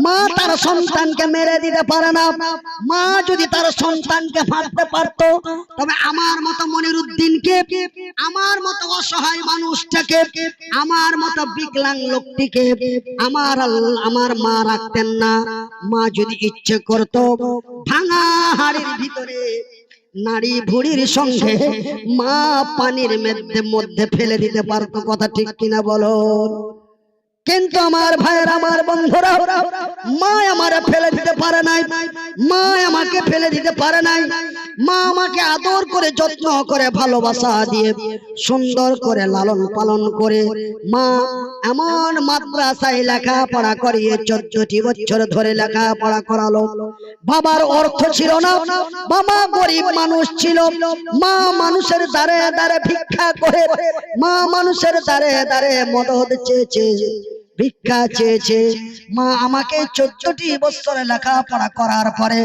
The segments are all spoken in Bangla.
মা তার সন্তানকে মেরে দিতে পারে না। মা যদি তার সন্তানকে মারতে পারতো, তবে আমার মতো মনিরুদ্দিনকে, আমার মতো অসহায় মানুষটাকে, আমার মতো বিকলাং লোকটিকে আমার মা রাখতেন না। মা যদি ইচ্ছে করতো, ভাঙা হাড়ির ভিতরে নারী ভুড়ির সঙ্গে মা পানির মধ্যে ফেলে দিতে পারতো। কথা ঠিক কিনা বলো? কিন্তু আমার ভাইয়ের, আমার বন্ধুরা, মা আমারে ফেলে দিতে পারে নাই। মা আমাকে ফেলে দিতে পারে নাই। মা আমাকে আদর করে, যত্ন করে, ভালোবাসা দিয়ে, সুন্দর করে লালন পালন করে মা এমন মাদ্রাসায় লেখাপড়া করিয়ে 14টি বছর ধরে লেখাপড়া করালো। বাবার অর্থ ছিল না, বাবা গরিব মানুষ ছিল। মা মানুষের দ্বারে দ্বারে ভিক্ষা করে, মা মানুষের দ্বারে দ্বারে মদদ চেয়েছে, ভিক্ষা চেয়েছে। মা আমাকে 14টি বছর লেখাপড়া করার পরে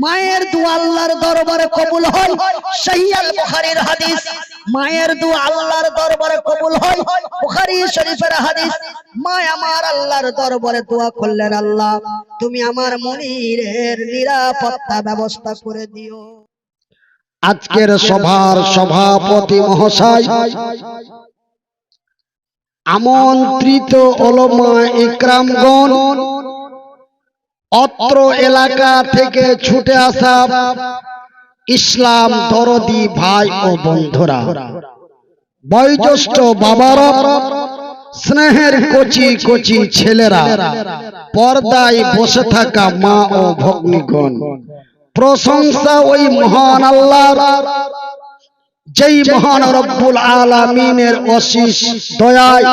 মায়ের দোয়া আল্লাহর দরবারে কবুল হয়। সহিহ আল বুখারীর হাদিস, মায়ের দোয়া আল্লাহর দরবারে কবুল হয়। বুখারী শরীফের হাদিস। মা আমার আল্লাহর দরবারে দোয়া করলেন, আল্লাহ তুমি আমার মনিরের নিরাপত্তা ব্যবস্থা করে দিও। আজকের সভার সভাপতি মহাশয়, আমন্ত্রিত ওলামা ইকরামগণ, অত্র এলাকা থেকে ছুটে আসা ইসলাম দরদি ভাই ও বন্ধুরা, বয়োজ্যেষ্ঠ বাবারা, স্নেহের কচি কচি ছেলেরা, পর্দায় বসে থাকা মা ও ভগ্নীগণ, প্রশংসা ওই মহান আল্লাহর, যেই মহান রব্বুল আলামিনের অশেষ দয়ায়,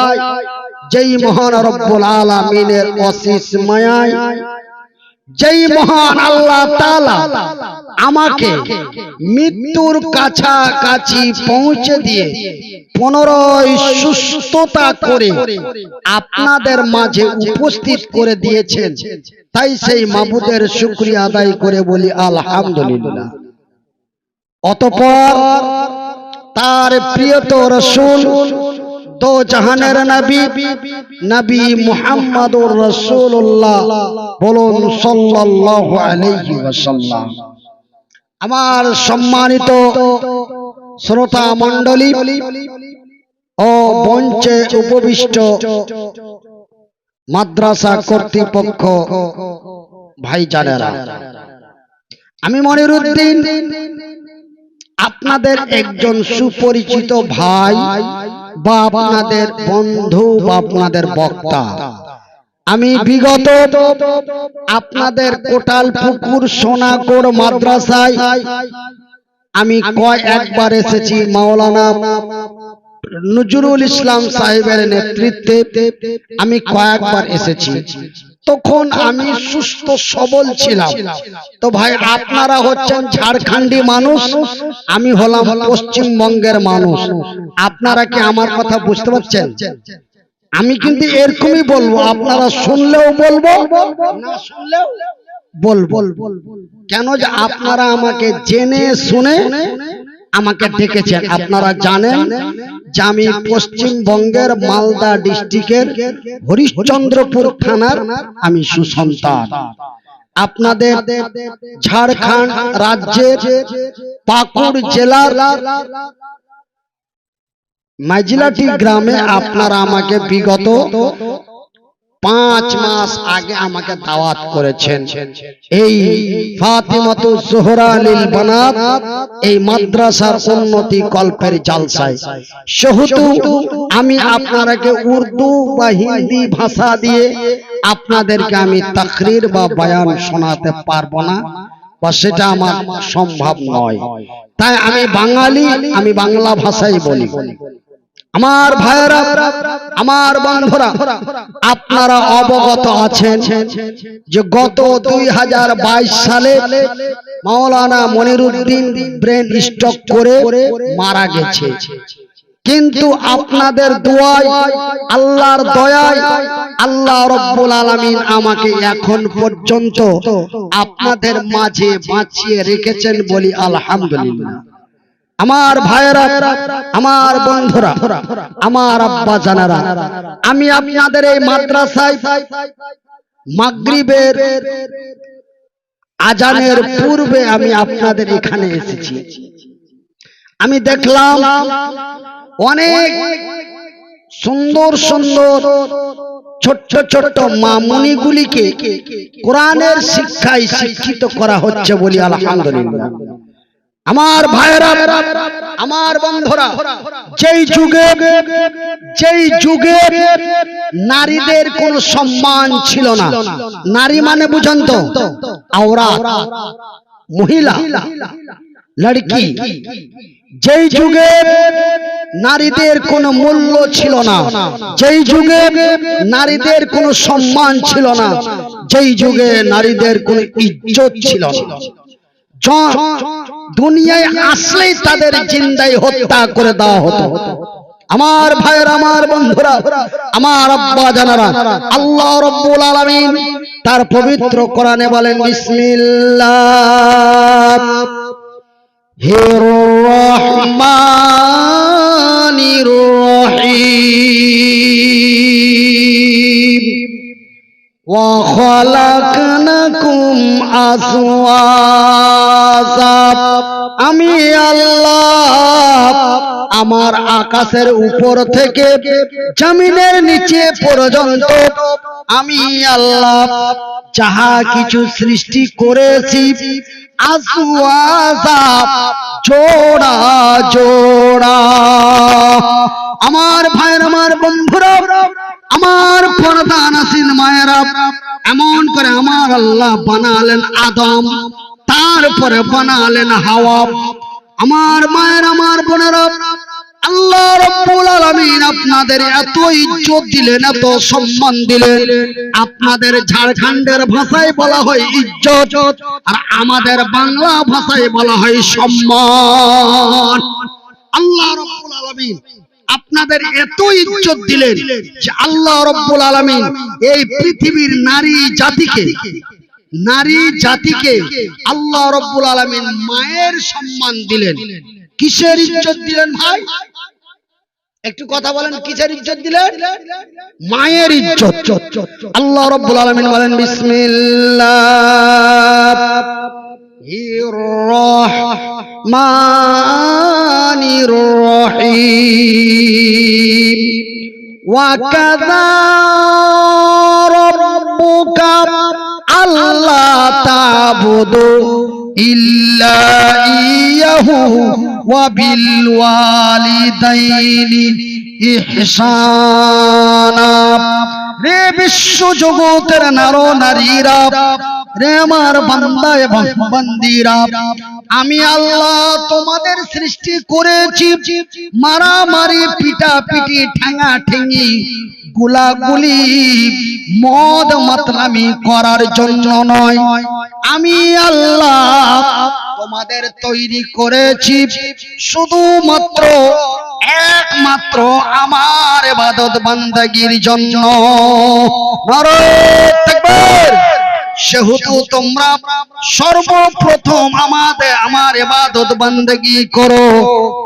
যেই মহান রব্বুল আলামিনের অশেষ মায়ায়, যেই মহান আল্লাহ তাআলা আমাকে মৃত্যুর কাছাকাছি পৌঁছে দিয়ে পুনরায় সুস্থতা করে আপনাদের মাঝে উপস্থিত করে দিয়েছেন, তাই সেই মাবুদের শুকরিয়া আদায় করে বলি আলহামদুলিল্লাহ। অতঃপর তার প্রিয়তর রাসূল, দো জাহানের নবী, নবী মুহাম্মদুর রাসূলুল্লাহ, বলুন সাল্লাল্লাহু আলাইহি ওয়াসাল্লাম। আমার সম্মানিত শ্রোতা মণ্ডলী ও মঞ্চে উপবিষ্ট মাদ্রাসা কর্তৃপক্ষ ভাইজানেরা, আমি মনিরুদ্দিন, আপনাদের একজন সুপরিচিত ভাই বা আপনাদের বন্ধু বা আপনাদের বক্তা। আমি বিগত আপনাদের কোটালপুকুর সোনাগড় মাদ্রাসায় আমি একবার এসেছি। মাওলানা নজরুল ইসলাম সাহেবের নেতৃত্বে আমি কয়েকবার এসেছি। তখন আমি সুস্থ সবল ছিলাম। তো ভাই, আপনারা হচ্ছেন ঝাড়খণ্ডী মানুষ, আমি হলাম পশ্চিমবঙ্গের মানুষ। আপনারা কি আমার কথা বুঝতে পারছেন? আমি কিন্তু এরকমই বলবো, আপনারা শুনলেও বলবো, না শুনলেও বলবো। কেন যে আপনারা আমাকে জেনে শুনে আমাকে ডেকেছেন। আপনারা জানেন যে আমি পশ্চিমবঙ্গের মালদা ডিস্ট্রিক্টের হরিশ্চন্দ্রপুর থানার আমি সুসন্তান। আপনাদের ঝাড়খণ্ড রাজ্যের পাকুড় জেলার মাইজিলাটি গ্রামে আপনারা আমাকে বিগত 5 মাস আগে আমাকে দাওয়াত করেছেন এই ফাতিমাতুজ জোহরা লিল বানাত এই মাদ্রাসার উন্নতি কল্পের জালসায়। সেহেতু আমি আপনাদেরকে উর্দু বা হিন্দি ভাষা দিয়ে আপনাদেরকে আমি তাকরীর বা বয়ান শোনাতে পারবো না, বা সেটা আমার সম্ভব নয়। তাই আমি বাঙালি, আমি বাংলা ভাষাই বলি। আমার ভাইয়েরা, আমার বন্ধুরা, আপনারা অবগত আছেন যে গত 2022 সালে মাওলানা মনিরুদ্দিন ব্রেন স্ট্রোক করে মারা গেছে। কিন্তু আপনাদের দোয়ায়, আল্লাহর দয়ায়, আল্লাহ রাব্বুল আলামিন আমাকে এখন পর্যন্ত আপনাদের মাঝে বাঁচিয়ে রেখেছেন বলি আলহামদুলিল্লাহ। আমার ভাইয়েরা, আমার বন্ধুরা, আমার আব্বা জানারা, আমি আপনাদের এই মাদ্রাসায় মাগরিবের আজানের পূর্বে আমি আপনাদের এখানে এসেছি। আমি দেখলাম অনেক সুন্দর সুন্দর ছোট্ট ছোট্ট মামুনিগুলিকে কোরআনের শিক্ষায় শিক্ষিত করা হচ্ছে বলি আলহামদুলিল্লাহ। আমার ভাইরা, আমার বন্ধুরা, যেই যুগে নারীদের কোনো সম্মান ছিল না, নারী মানে বুঝেন তো আওরাত, মহিলা, লড়কি, যেই যুগে নারীদের কোনো মূল্য ছিল না, যেই যুগে নারীদের কোনো সম্মান ছিল না, যেই যুগে নারীদের কোনো ইজ্জত ছিল না, দুনিয়ায় আসলেই তাদের জিন্দাই হত্যা করে দেওয়া হতো। আমার ভাইয়ের, আমার বন্ধুরা, আমার আব্বা জানারা, আল্লাহ রাব্বুল আলামিন তার পবিত্র কোরআনে বলেন বিসমিল্লাহির রহমানির রহিম ওয়া খালাকনাকুম আজওয়াজা। আমি আল্লাহ আমার আকাশের উপর থেকে জমিনের নিচে পর্যন্ত আমি আল্লাহ যাহা কিছু সৃষ্টি করেছি আজওয়াজা, জোড়া জোড়া। আমার ভাইয়ের, আমার বন্ধুরা, আমার পর্দা নাসিন মায়েরা, এমন করে আমার আল্লাহ বানালেন আদম, তারপরে বানালেন হাওয়া। আমার মায়ের, আমার বোনেরা, আল্লাহ রাব্বুল আলামিন আপনাদের এত ইজ্জত দিলেন, এত সম্মান দিলেন। আপনাদের ঝাড়খণ্ডের ভাষায় বলা হয় ইজ্জত, আর আমাদের বাংলা ভাষায় বলা হয় সম্মান। আল্লাহ রাব্বুল আলামিন আপনাদের এত ইজ্জত দিলেন যে আল্লাহ রাব্বুল আলামিন এই পৃথিবীর নারী জাতিকে আল্লাহ রাব্বুল আলামিন মায়ের সম্মান দিলেন। কিসের ইজ্জত দিলেন ভাই? একটু কথা বলেন, কিসের ইজ্জত দিলেন? মায়ের ইজ্জত। আল্লাহ রাব্বুল আলামিন বলেন বিসমিল্লাহির রহমানির রহিম ওয়া কাযা রাব্বুকা আল্লা তা'বুদু ইল্লা ইয়াহু ওয়া বিল ওয়ালিদাইনি ইহসানা। রে বিশ্ব জগতের নর নারীরা, রে আমার বান্দা এবং বান্দীরা, আমি আল্লাহ তোমাদের সৃষ্টি করেছি মারামারি, পিটাপিটি, ঠ্যাঙা ঠেঙি, গুলাগুলি, মদ মাতলামি করার জন্য নয়। আমি আল্লাহ তোমাদের তৈরি করেছি শুধুমাত্র একমাত্র আমার ইবাদত বান্দাগির জন্য। নারে তাকবীর। সেহেতু তোমরা সর্বপ্রথম আমার ইবাদত বান্দাগি করো,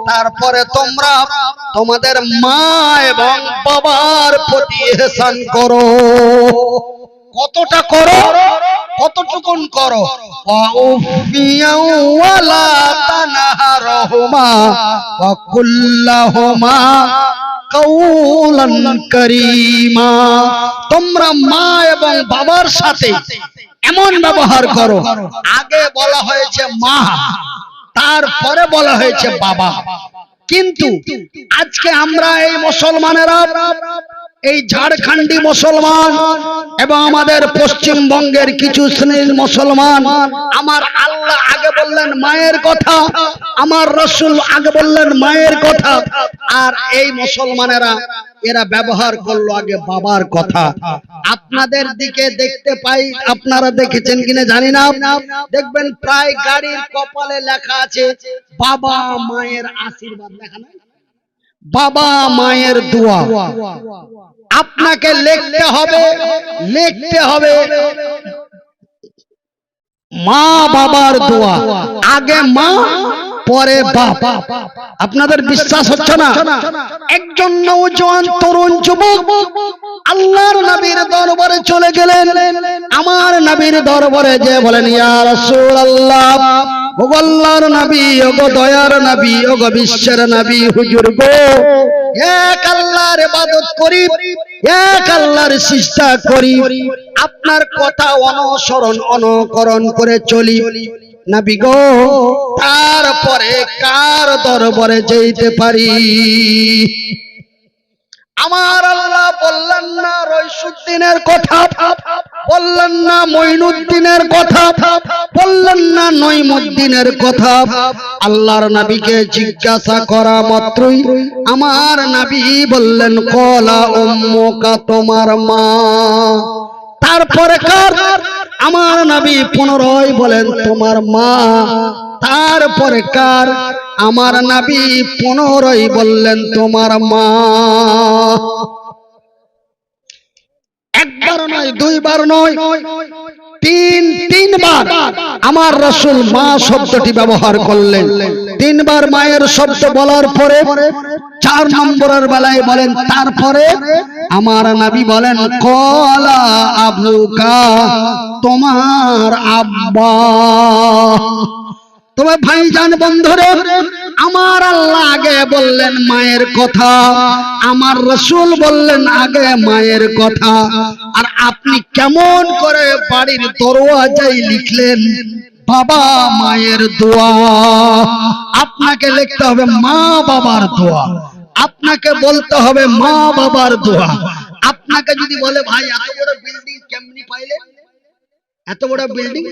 তারপরে তোমরা তোমাদের মা এবং বাবার প্রতি ইহসান করো। কতটা করো? কতটুকুন করো? ওয়াউফিয়াও ওয়ালা তানহারহুমা ওয়া কুল্লাহুমা কাওলান কারীমা। তোমরা মা এবং বাবার সাথে এমন ব্যবহার করো, আগে বলা হয়েছে মা, তারপরে বলা হয়েছে বাবা। কিন্তু আজকে আমরা এই মুসলমানেরা, এই ঝাড়খণ্ডী মুসলমান এবং আমাদের পশ্চিমবঙ্গের কিছু শ্রেণীর মুসলমান, আমার আল্লাহ আগে বললেন মায়ের কথা, আমার রাসূল আগে বললেন মায়ের কথা, আর এই মুসলমানেরা এরা ব্যবহার করলো আগে বাবার কথা। আপনাদের দিকে দেখতে পাই, আপনারা দেখেছেন কিনা জানি না, দেখবেন প্রায় গাড়ির কপালে লেখা আছে বাবা মায়ের আশীর্বাদ, লেখা নাই বাবা মায়ের দোয়া। আপনাকে লিখতে হবে মা বাবার দোয়া। আগে মা, পরে বাপ। আপনাদের বিশ্বাস হচ্ছে না? একজন নওজোয়ান তরুণ যুবক আল্লাহর নবীর দরবারে চলে গেলেন। আমার নবীর দরবারে যে বলেন, ইয়া রাসূলুল্লাহ, ওগো আল্লাহর নবী, ওগো দয়ার নবী, ওগো বিশ্বের নবী, হুজুর গো, এক আল্লাহর ইবাদত করি, এক আল্লাহর সিজদা করি, আপনার কথা অনুকরণ করে চলি। নবী গো, তারপরে কার দরবারে যেতে পারি? আমার আল্লাহ বললেন না রইসুদ্দিনের কথা, বললেন না মঈনুদ্দিনের কথা, বললেন না নঈমুদ্দিনের কথা। আল্লাহর নবীকে জিজ্ঞাসা করা মাত্রই আমার নবী বললেন, কলা উম্মুকা, তোমার মা। তারপরে কার? আমার নবী পুনরায় বলেন, তোমার মা। তারপরে কার? আমার নবী পুনরায় বললেন, তোমার মা। একবার নয়, দুইবার নয়, তিনবার আমার রাসূল মা শব্দটি ব্যবহার করলেন। তিনবার মায়ের শব্দ বলার পরে 4 নম্বরের বেলায় বলেন, তারপরে আমার নবী বলেন, কলা আবুকা, তোমার আব্বা। তবে ভাইজান বন্ধুরে, আমার আল্লাহ আগে বললেন মায়ের কথা, আমার রাসূল বললেন আগে মায়ের কথা। আর আপনি কেমন করে বাড়ির দরওয়াজায় লিখলেন বাবা মায়ের দোয়া? আপনাকে লিখতে হবে মা বাবার দোয়া, আপনাকে বলতে হবে মা বাবার দোয়া। আপনাকে যদি বলে, ভাই এত বড় বিল্ডিং কেমনি পাইলেন? এত বড় বিল্ডিং,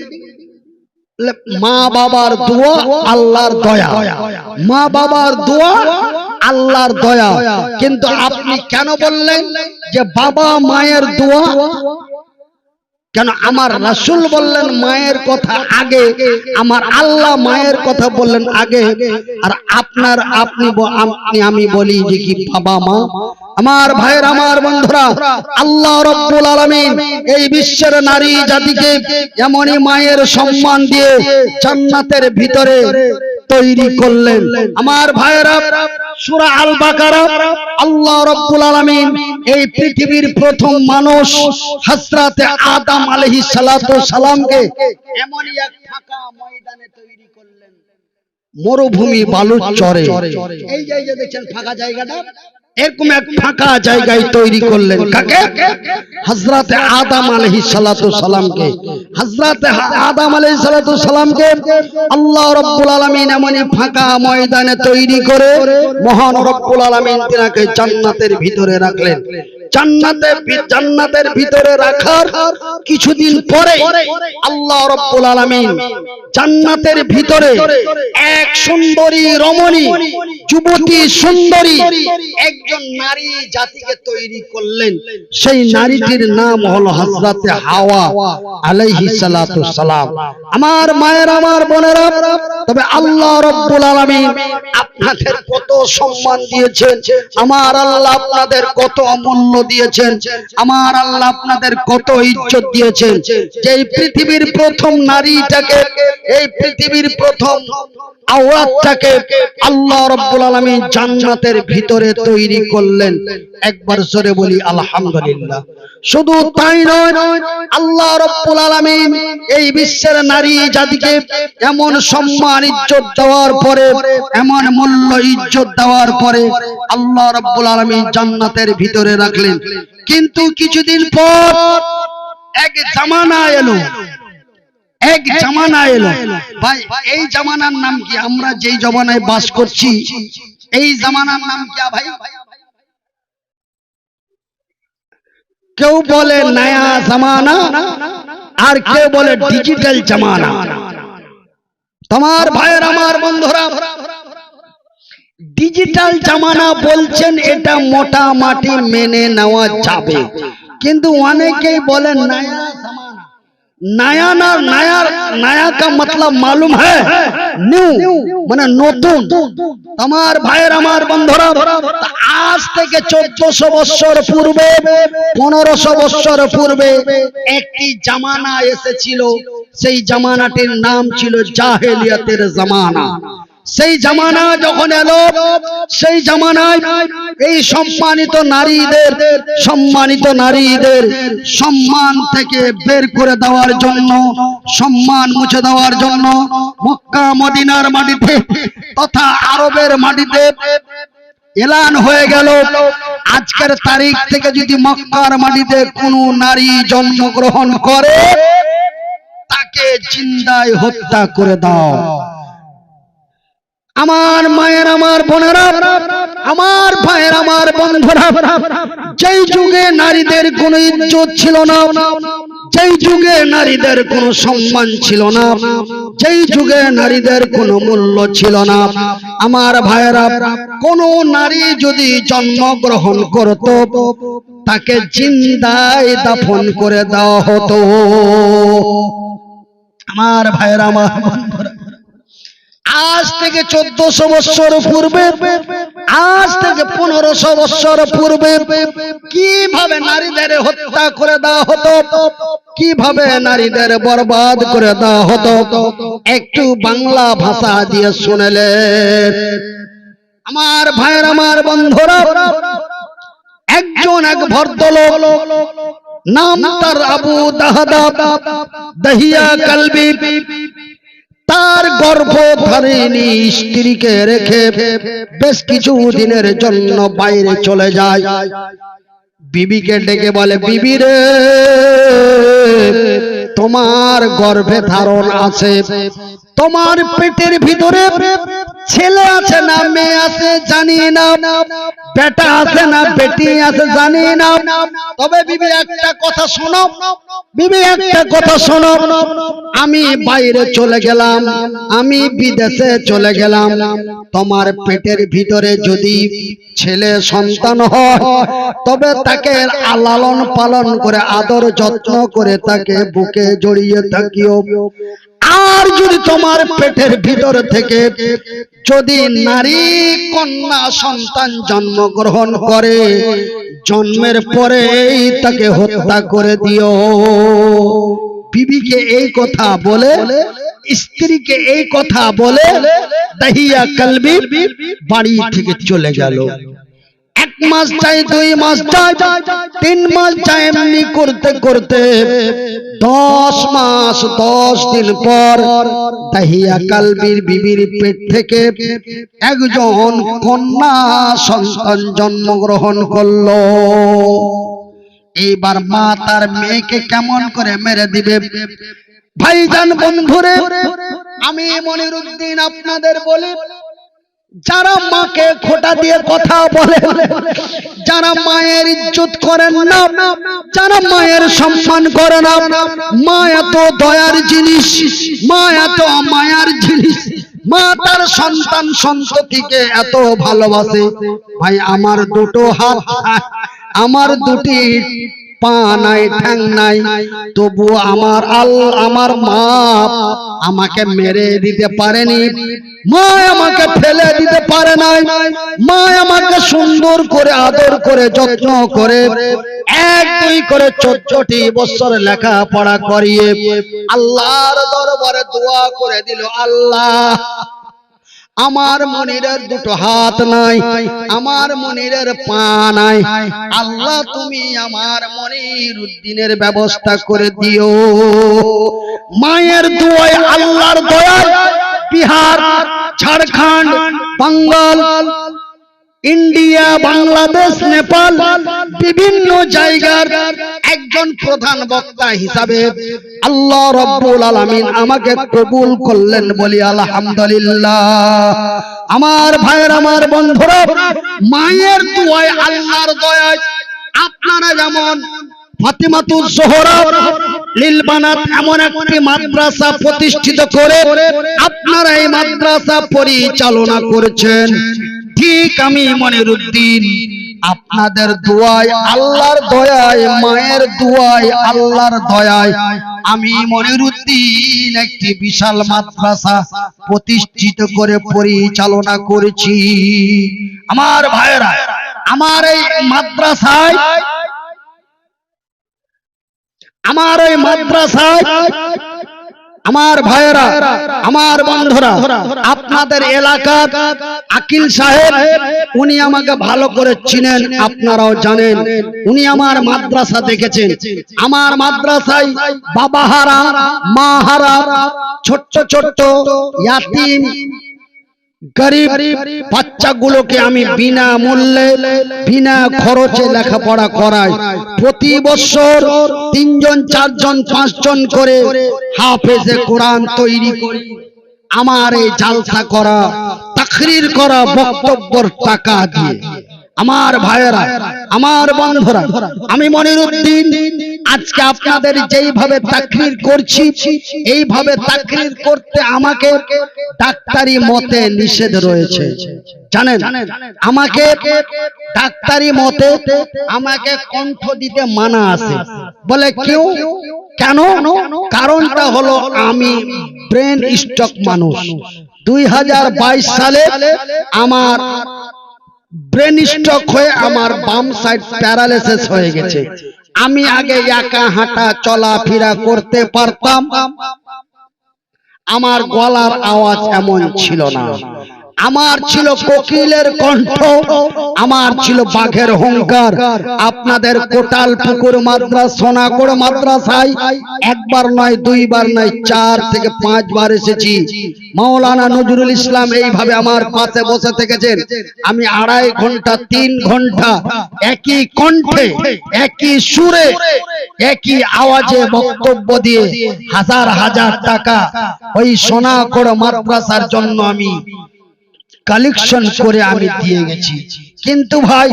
মা বাবার দোয়া আল্লাহর দয়া, মা বাবার দোয়া আল্লাহর দয়া। কিন্তু আপনি কেন বললেন যে বাবা মায়ের দোয়া? কেন? আমার রাসূল বললেন মায়ের কথা আগে, আমার আল্লাহ মায়ের কথা বললেন আগে। আর আমি বলি যে কি বাবা মা? আমার ভাইয়ের, আমার বন্ধুরা, আল্লাহ রাব্বুল আলামিন এই বিশ্বের নারী জাতিকে এমনই মায়ের সম্মান দিয়ে জান্নাতের ভিতরে তৈরি করলেন। আমার ভাইয়েরা, সূরা আল বাকারা আল্লাহ রাব্বুল আলামিন এই পৃথিবীর প্রথম মানুষ হযরতে আদম আলাইহিস সালাতু সালামকে এমনই এক ফাঁকা ময়দানে তৈরি করলেন, মরুভূমি বালুর চরে। এই যে দেখছেন ফাঁকা জায়গাটা, এরকম এক ফাঁকা জায়গায় তৈরি করলেন। কাকে? হযরতে আদম আলাইহিস সালাতু সালামকে। হযরতে আদম আলাইহিস সালাতু সালামকে আল্লাহ রাব্বুল আলামিন এমনই ফাঁকা ময়দানে তৈরি করে মহান রব্বুল আলামিন তিনাকে জান্নাতের ভিতরে রাখলেন। জান্নাতের ভিতরে রাখার কিছুদিন পরে আল্লাহ রাব্বুল আলামিন জান্নাতের ভিতরে এক সুন্দরী রমণী, যুবতী সুন্দরী একজন নারী জাতিকে তৈরি করলেন। সেই নারীটির নাম হলো হযরতে হাওয়া আলাইহিস সালাতু সালাম। আমার মায়ের, আমার বোনেরা, তবে আল্লাহ রাব্বুল আলামিন আপনাদের কত সম্মান দিয়েছেন, আমার আল্লাহ আপনাদের কত অমূল্য দিয়েছেন, আমার আল্লাহ আপনাদের কত ইজ্জত দিয়েছেন। যে পৃথিবীর প্রথম নারীটাকে, এই পৃথিবীর প্রথম আওরাতটাকে আল্লাহ রাব্বুল আলামিন জান্নাতের ভিতরে তৈরি করলেন। একবার জোরে বলি আলহামদুলিল্লাহ। শুধু তাই নয়, আল্লাহ রাব্বুল আলামিন এই বিশ্বের নারী জাতিকে এমন সম্মান ইজ্জত দেওয়ার পরে, এমন মূল্য ইজ্জত দেওয়ার পরে আল্লাহ রাব্বুল আলামিন জান্নাতের ভিতরে রাখলেন। কিন্তু কিছুদিন পর এক জামানা এলো, এক জামানা এলো। ভাই, এই জামানার নাম কি? আমরা যেই জমানায় বাস করছি এই জামানার নাম কি ভাই? কেউ বলে নয়া জামানা, আর কেউ বলে ডিজিটাল জামানা। তোমার ভাইয়ের, আমার বন্ধুরা, ডিজিটাল জামানা বলছেন, এটা মোটামুটি মেনে নেওয়া যাবে। কিন্তু অনেকেই বলেন নয়া জামানা। नया ना नया का मतलब मालूम है न्यू মানে নতুন। আমার ভাইয়ের, আমার বন্ধুরা, আজ থেকে 1400 বছর পূর্বে, 1500 বছর পূর্বে একটি জামানা এসেছিল। সেই জামানাটির নাম ছিল জাহেলিয়াতের জামানা। সেই জামানা যখন এলো, সেই জামানায় এই সম্মানিত নারীদের সম্মান থেকে বের করে দেওয়ার জন্য, সম্মান মুছে দেওয়ার জন্য মক্কা মদিনার মাটিতে তথা আরবের মাটিতে এলান হয়ে গেল, আজকের তারিখ থেকে যদি মক্কার মাটিতে কোনো নারী জন্মগ্রহণ করে তাকে জিন্দায় হত্যা করে দাও। আমার মায়ের, আমার বোনেরা, আমার ভাইয়ের, আমার বন্ধুরা, যেই যুগে নারীদের কোনো ইজ্জত ছিল না, যেই যুগে নারীদের কোনো সম্মান ছিল না, যেই যুগে নারীদের কোনো মূল্য ছিল না, আমার ভাইয়েরা, কোনো নারী যদি জন্মগ্রহণ করত তাকে জিন্দায় দাফন করে দেওয়া হতো। আমার ভাইয়েরা, আমার বন্ধুরা, আজ থেকে 1400 বছর পূর্বে, আজ থেকে 1500 বছর পূর্বে কিভাবে নারীদের হত্যা করে দেওয়া হতো, কিভাবে নারীদের বরবাদ করে দেওয়া হতো, একটু বাংলা ভাষা দিয়ে শুনলেন। আমার ভাইয়ের, আমার বন্ধুরা, এক ভদ্রলোক, নাম তার আবু দাহদা দহিয়া কালবি, তার গর্ভধারিণী স্ত্রীকে রেখে বেশ কিছু দিনের জন্য বাইরে চলে যায়। বিবিকে ডেকে বলে, বিবি রে, তোমার গর্ভে ধারণ আছে, তোমার পেটের ভিতরে ছেলে আছে না মেয়ে আছে জানি না, বেটা আছে না বেটি আছে জানি না, তবে বিবি একটা কথা শোনো, বিবি একটা কথা শোনো, আমি বাইরে চলে গেলাম, আমি বিদেশে চলে গেলাম, তোমার পেটের ভিতরে যদি ছেলে সন্তান হয় তবে তাকে লালন পালন করে আদর যত্ন করে তাকে বুকে জড়িয়ে থাকিও। আর যদি তোমার পেটের ভিতর থেকে যদি নারী কন্যা সন্তান জন্মগ্রহণ করে, জন্মের পরেই তাকে হত্যা করে দিও। বিবিকে এই কথা বলে, স্ত্রীকে এই কথা বলে দাহিয়া কালবি বাড়ি থেকে চলে গেল। 1 মাস যায়, 2 মাস যায়, 3 মাস যায়, এমনি করতে করতে 10 মাস 10 দিন পর দাহিয়া কালবির বিবির পেট থেকে একজন কন্যা সন্তান জন্মগ্রহণ করলো। এইবার মা তার মেয়েকে কেমন করে মেরে দিবে? ভাইজান বন্ধুরে, আমি মনিরুদ্দিন আপনাদের বলি, যারা মাকে খোঁটা দিয়ে কথা বলে, যারা মায়ের ইজ্জত করেন না, যারা মায়ের সম্মান করে না, মা এত দয়ার জিনিস, মা এত মায়ার জিনিস, মা তার সন্তান সন্ততিকে এত ভালোবাসে। ভাই, আমার দুটো হাত, আমার দুটি পা নাই, ঠ্যাং নাই, তবু আমার মা আমাকে মেরে দিতে পারেনি, মা আমাকে ফেলে দিতে পারে নাই, মা আমাকে সুন্দর করে আদর করে যত্ন করে 1-2 করে 14টি বছর লেখাপড়া করিয়ে আল্লাহর দরবারে দোয়া করে দিল, আল্লাহ, আমার মনিরের দুটো হাত নাই, আমার মনিরের পা নাই, আল্লাহ তুমি আমার মনিরুদ্দিনের ব্যবস্থা করে দিও। মায়ের দোয়ায়, আল্লাহর দয়ায় বিহার, ঝাড়খণ্ড, বাঙ্গাল, ইন্ডিয়া, বাংলাদেশ, নেপাল, বিভিন্ন জায়গার একজন প্রধান বক্তা হিসাবে আল্লাহ রাব্বুল আলামিন আমাকে কবুল করলেন, বলি আলহামদুলিল্লাহ। আমার ভাইয়ের, আমার বন্ধুরা, মায়ের দোয়ায়, আল্লাহর দয়ায় আপনারা যেমন ফাতিমাতুজ জোহরা লিল বানাত এমন একটি মাদ্রাসা প্রতিষ্ঠিত করে আপনারা এই মাদ্রাসা পরিচালনা করেছেন, ঠিক আমি মনিরুদ্দিন আপনাদের দোয়ায়, আল্লাহর দয়ায়, মায়ের দোয়ায়, আল্লাহর দয়ায় আমি মনিরুদ্দিন একটি বিশাল মাদ্রাসা প্রতিষ্ঠিত করে পরিচালনা করেছি। আমার ভাইয়েরা, আমার এই মাদ্রাসায়, আমার এই মাদ্রাসায় আমার ভাইয়েরা, আমার বন্ধুরা, আপনাদের এলাকার আকিল সাহেব, উনি আমাকে ভালো করে চিনেন, আপনারাও জানেন। উনি আমার মাদ্রাসা দেখেছেন। আমার মাদ্রাসায় বাবাহারা, মাহারা, ছোট্ট ছোট্ট ইয়াতিম গরিব বাচ্চাগুলোকে আমি বিনা মূল্যে বিনা খরচে লেখাপড়া করাই। প্রতি বছর 3 জন 4 জন 5 জন করে হাফেজে কোরআন তৈরি করি। আমার এই জালসা করা, তাকরীর করা, বক্তব্যের টাকা দিয়ে। আমার ভাইয়েরা, আমার বন্ধুরা, আমি মনিরউদ্দিন আজকে আপনাদের যেইভাবে তাকরীর করছি, এইভাবে তাকরীর করতে আমাকে ডাক্তারি মতে নিষেধ রয়েছে। জানেন, আমাকে ডাক্তারি মতে আমাকে কণ্ঠ দিতে মানা আছে। বলে কেউ কেন? কারণটা হলো আমি ব্রেন স্ট্রোক মানুষ। 2022 সালে আমার ব্রেন স্ট্রোক হয়ে আমার বাম সাইড প্যারালাইসিস হয়ে গেছে। আমি আগে একা হাঁটা চলাফেরা করতে পারতাম। আমার গলার আওয়াজ এমন ছিল না। আমার ছিল কোকিলের কণ্ঠ, আমার ছিল বাঘের হুঙ্কার। আপনাদের কোটাল পুকুর মাদ্রাসা, সোনাগড় মাদ্রাসায় একবার নয়, 2 বার নয়, 4 থেকে 5 বার এসেছি। মাওলানা নজরুল ইসলাম এইভাবে আমার পাশে বসে থেকেছেন। আমি 2.5 ঘন্টা 3 ঘন্টা একই কণ্ঠে, একই সুরে, একই আওয়াজে বক্তব্য দিয়ে হাজার হাজার টাকা ওই সোনাগড় মাদ্রাসার জন্য আমি কালেকশন করে আমি দিয়ে গেছি। কিন্তু ভাই,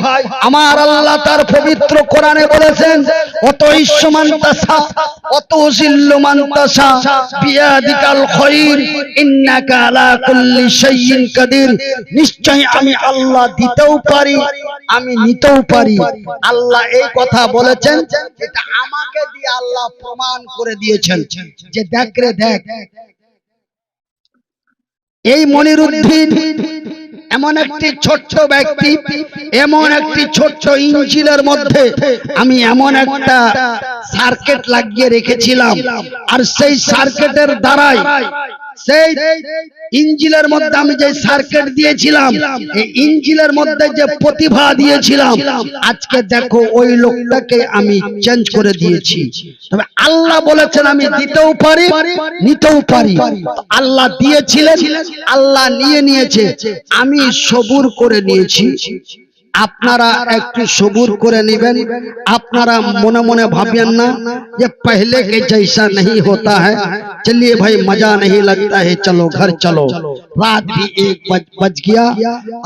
আমার আল্লাহ তার পবিত্র কোরআনে বলেছেন, অত ইসমান তাসা অত জিল্লুমান তাসা বিয়াদিকাল খায়র ইন্নাকা আলা কুল্লি শাইইন কাদির। নিশ্চয় আমি আল্লাহ দিতেও পারি, আমি নিতেও পারি। আল্লাহ এই কথা বলেছেন, এটা আমাকে দিয়ে আল্লাহ প্রমাণ করে দিয়েছেন যে দেখ রে দেখ, এই মনিরউদ্দিন এমন একটি ছোট্ট ব্যক্তি, এমন একটি ছোট্ট ইঞ্জিনের মধ্যে আমি এমন একটা সার্কিট লাগিয়ে রেখেছিলাম। আর সেই সার্কিটের দ্বারাই, সেই ইঞ্জিনের মধ্যে আমি যে সার্কিট দিয়েছিলাম, এই ইঞ্জিনের মধ্যে যে প্রতিভা দিয়েছিলাম, আজকে দেখো ওই লোকটাকে আমি চেঞ্জ করে দিয়েছি। তবে আল্লাহ বলেছেন আমি দিতেও পারি, নিতেও পারি। আল্লাহ দিয়েছিলেন, আল্লাহ নিয়ে নিয়েছে, আমি সবুর করে নিয়েছি। আপনারা একটু সবুর করে নেবেন। আপনারা মনে মনে ভাবেন না যে पहले के जैसा नहीं होता है, चलिए भाई मजा नहीं लगता है, चलो घर चलो। रात भी 1 बज गया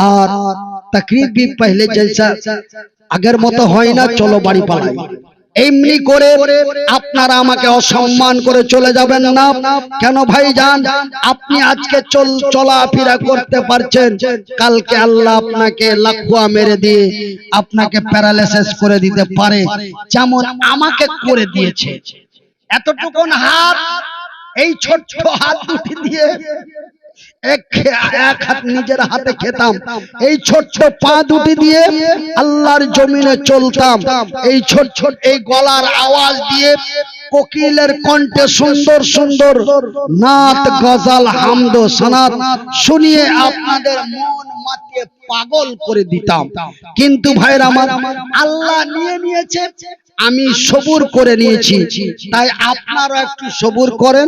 और तकरीर भी पहले जैसा अगर মতো হয় না, চলো বাড়ি পালাই। এমনি করে আপনারা আমাকে অসম্মান করে চলে যাবেন না। কেন ভাইজান, আপনি আজকে চলাফেরা করতে পারছেন, কালকে আল্লাহ আপনাকে লাখুয়া মেরে দিয়ে আপনাকে প্যারালাইসিস করে দিতে পারে, যেমন আমাকে করে দিয়েছে। এতটুকুন হাত, এই ছোট্ট হাত দুটি দিয়ে এক হাত নিজের হাতে খেতাম, এই ছোট পা দুটি দিয়ে আল্লাহর জমিনে চলতাম, এই ছোট ছোট এই গলার আওয়াজ দিয়ে কোকিলের কণ্ঠে সুন্দর সুন্দর নাত, গজল, হামদ, সনাত শুনিয়ে আপনাদের মন মাতিয়ে পাগল করে দিতাম। কিন্তু ভাইরা আমার, আল্লাহ নিয়ে নিয়েছে, আমি সবুর করে নিয়েছি। তাই আপনারা একটু সবুর করেন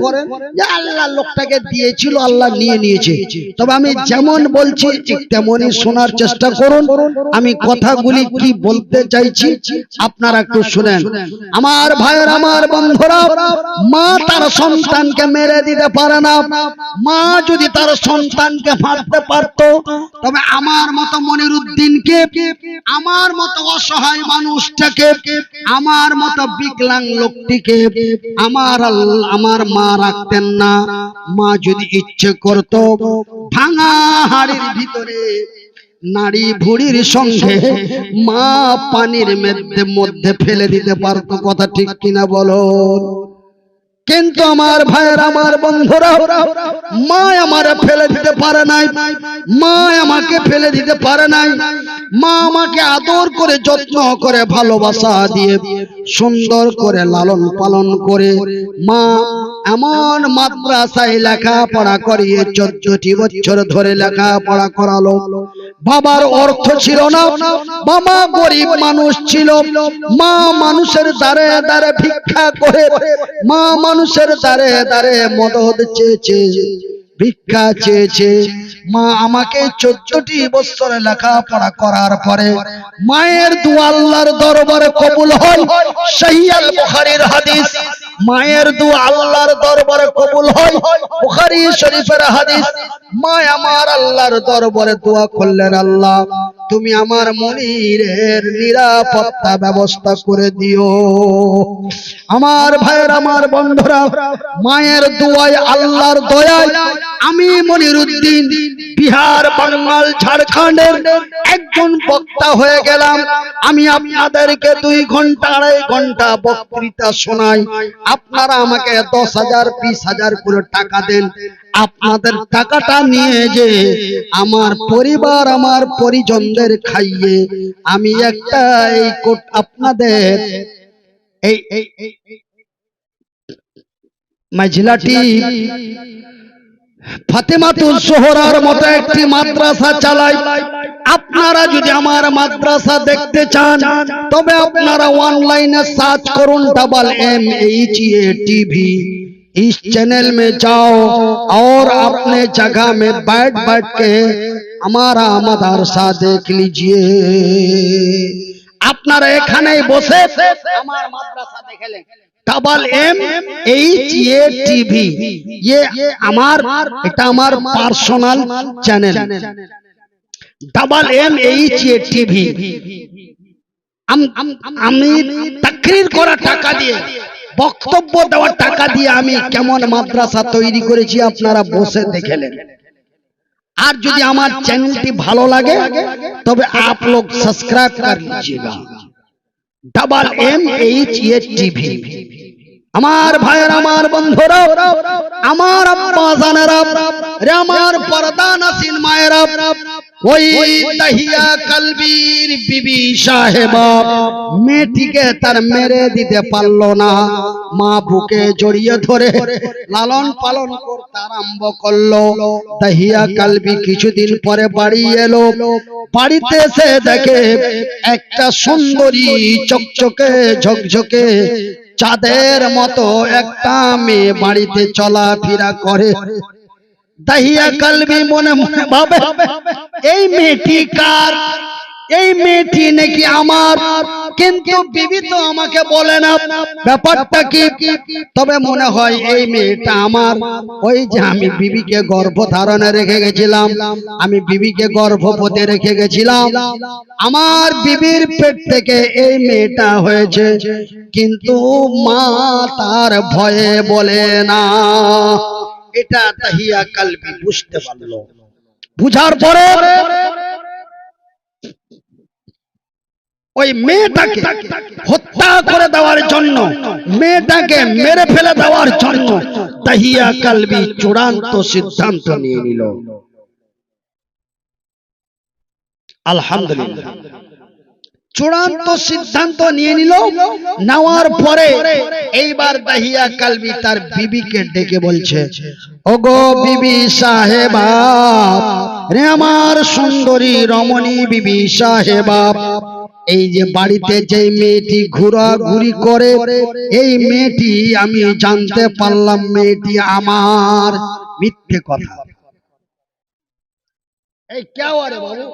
যে আল্লাহ লোকটাকে দিয়েছিল, আল্লাহ নিয়ে নিয়েছে। তবে আমি যেমন বলছি ঠিক তেমনই শোনার চেষ্টা করুন। আমি কথাগুলি কি বলতে চাইছি আপনারা একটু শুনেন। আমার ভাইয়ের, আমার বন্ধুরা, মা তার সন্তানকে মেরে দিতে পারে না। মা যদি তার সন্তানকে মারতে পারতো, তবে আমার মতো মনিরউদ্দিনকে, আমার মতো অসহায় মানুষটাকে, আমার মতো বিকলাঙ্গ লোকটিকে আমার মা রাখতেন না। মা যদি ইচ্ছে করত, ভাঙা হাড়ির ভিতরে নারী ভুড়ির সঙ্গে মা পানির মধ্যে ফেলে দিতে পারতো। কথা ঠিক কিনা বলো? কিন্তু আমার ভাইয়ের আমার বন্ধুরা, মা আমারে ফেলে দিতে পারে নাই, মা আমাকে ফেলে দিতে পারে নাই। মা আমাকে আদর করে, যত্ন করে, ভালোবাসা দিয়ে, সুন্দর করে লালন পালন করে মা এমন মাদ্রাসায় লেখাপড়া করিয়ে 14টি বছর ধরে লেখাপড়া করালো। বাবার অর্থ ছিল না, বাবা গরিব মানুষ ছিল। মা মানুষের দ্বারে দ্বারে ভিক্ষা করে, মা মানুষের দ্বারে দ্বারে মদদ চেয়েছে, ভিক্ষা চেয়েছে। মা আমাকে 14টি বছর লেখাপড়া করার পরে মায়ের দোয়া আল্লাহর দরবারে কবুল হয়। সহিহ আল বুখারীর হাদিস, মায়ের দোয়া আল্লাহর দরবারে কবুল হয়, বুখারী শরীফের হাদিস। মা আমার আল্লাহর দরবারে দোয়া করলেন, আল্লাহ তুমি আমার মনিরের নিরাপত্তা ব্যবস্থা করে দিও। আমার ভাইয়ের আমার বন্ধুরা, মায়ের দোয়ায় আল্লাহর দয়ায় আমি মনিরুদ্দিন বিহার, বাঙ্গাল, ঝাড়খণ্ডের একজন বক্তা হয়ে গেলাম। আমি আপনাদেরকে 2 ঘন্টা 2.5 ঘন্টা বক্তৃতা শোনাই। আপনারা আমাকে 10,000 20,000 করে টাকা দেন। আপনাদের টাকাটা নিয়ে যে আমার পরিবার, আমার পরিজনদের খাইয়ে আমি একটা এই আপনাদের এই মাঝিলাটি ফাতেমাতুজ জোহরার মতো একটি মাদ্রাসা চালাই। আপনারা যদি আমার মাদ্রাসা দেখতে চান তবে আপনারা অনলাइने सर्च করুন MHA TV। इस चैनल में जाओ और अपने जगह में बैठ बैठ के हमारा मदरसा देख लीजिए। আপনারা এখানেই বসে আমার মাদ্রাসা দেখে নেন। MHA TV ये এটা আমার পার্সোনাল চ্যানেল। MHA TV আমি তাকরীর করা টাকা দিয়ে, বক্তব্য দেওয়ার টাকা দিয়ে আমি কেমন মাদ্রাসা তৈরি করেছি আপনারা বসে দেখে নেন। আর যদি আমার চ্যানেলটি ভালো লাগে তবে आप लोग सब्सक्राइब कर लीजिएगा। MHA TV। আমার ভাইয়ের আমার বন্ধুরা, আমার আব্বা জানেরা, আমার পর্দা নাসিন মায়েরা, ওই তাহিয়া কালবির বিবি সাহেবা মেয়েটিকে তার মেরে দিতে পারলো না। মা বুকে জড়িয়ে ধরে লালন পালন করতে আরম্ভ করলো। তাহিয়া কালবি কিছুদিন পরে বাড়ি এলো। বাড়িতে এসে দেখে একটা সুন্দরী চকচকে ঝকঝকে চাঁদের মতো একটা মেয়ে বাড়িতে চলাফেরা করে। দাহিয়া কালবি মনে মনে ভাবে, এই মেয়েটি কার? এই মেয়েটি নাকি আমার, কিন্তু বিবি তো আমাকে বলে না ব্যাপারটা কি। তবে মনে হয় এই মেয়েটা আমার। ওই যে আমি বিবিকে গর্ভধারণে রেখে গেছিলাম, আমি বিবিকে গর্ভবতী রেখে গেছিলাম, আমার বিবির পেট থেকে এই মেয়েটা হয়েছে। কিন্তু মা তার ভয়ে বলে না। এটা তাহিয়া কালবি বুঝতে পারলো। বুঝার পরে ওই মেয়েটাকে হত্যা করে দেওয়ার জন্য, মেয়েটাকে মেরে ফেলে দেওয়ার জন্য তাহিয়া কালবি চূড়ান্ত সিদ্ধান্ত নিয়ে নিল। আলহামদুলিল্লাহ, চূড়ান্ত সিদ্ধান্ত নিয়ে নিল। নেওয়ার পরে এইবার দাহিয়া কালবি তার বিবিকে ডেকে বলছে, ওগো বিবি সাহেবা, রে আমার সুন্দরী রমণী বিবি সাহেবা, এই যে বাড়িতে যে মেয়েটি ঘোরাঘুরি করে, এই মেয়েটি আমি জানতে পারলাম মেয়েটি আমার। মিথ্যে কথা। এই क्या हुआ रे बाबू?